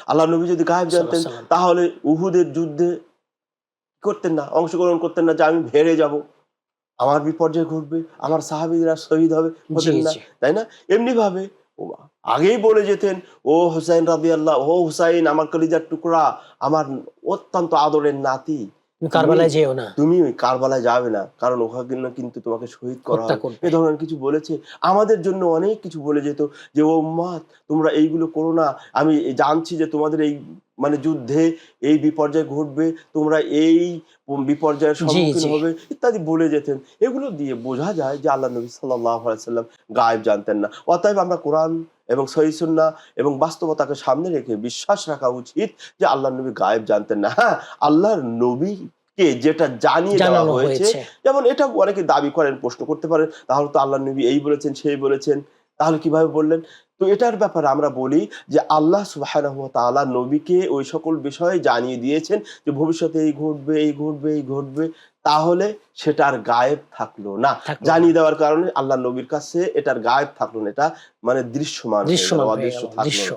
আল্লাহ নবী যদি গায়েব জানতেন সাল্লাল্লাহু আলাইহি তাহলে উহুদের যুদ্ধে করতেন না, অংশগ্রহণ করতেন না, যে আমি হেরে যাব, আমার বিপর্যয় ঘটবে, আমার সাহাবীরা শহীদ হবে, জি, হতেন না, জি। তাই না? এমনি ভাবে আগেই বলে যেতেন, ও হুসাইন রাদিয়াল্লাহ, ও হুসাইন আমার কলিজার টুকরা, আমার অত্যন্ত আদরের নাতি, তুমি তুমি কারবালায় যেও না, তুমি ওই কারবালায় যাবে না, কারণ ওখানে কিন্তু তোমাকে শহীদ করা হত্যা হবে। করবে। এ ধরনের কিছু বলেছে। আমাদের জন্য অনেক কিছু বলে যেত, যে ও উম্মাত তোমরা এইগুলো করো না, আমি জানছি যে তোমাদের এই মানে যুদ্ধে এই বিপর্যয় ঘটবে, তোমরা এই বিপর্যয়ের জি, সম্মুখীন জি। হবে ইত্যাদি বলে যেতেন। এগুলো দিয়ে বোঝা যায় যে আল্লাহ নবী সাল্লাল্লাহু আলাইহি সাল্লাম গায়েব জানতেন না। অতএব আমরা কোরআন এবং সহিহ সুন্নাহ এবং বাস্তবতাকে সামনে রেখে বিশ্বাস রাখা উচিত যে আল্লাহর নবী গায়েব জানতেন না। হ্যাঁ, আল্লাহর নবীকে যেটা জানিয়ে দেওয়া জানানো হয়েছে, হয়েছে। যেমন এটা অনেকে দাবি করেন, প্রশ্ন করতে পারেন, তাহলে তো আল্লাহর নবী এই বলেছেন, সেই বলেছেন, তাহলে কিভাবে বললেন? তো এটার ব্যাপারে আমরা বলি যে আল্লাহ সুবহানাহু ওয়া তাআলা নবীকে ওই সকল বিষয় জানিয়ে দিয়েছেন যে ভবিষ্যতে এই ঘটবে, এই ঘটবে, এই ঘটবে। তাহলে সেটা আর গায়েব থাকলো না। থাকলো না। জানিয়ে দেওয়ার কারণে আল্লাহর নবীর কাছে এটার গায়েব থাকলো না। এটা মানে দৃশ্যমান হয়ে গেল, দৃশ্যমান হয়ে গেল। অদৃশ্য থাকলো দৃশ্য। না।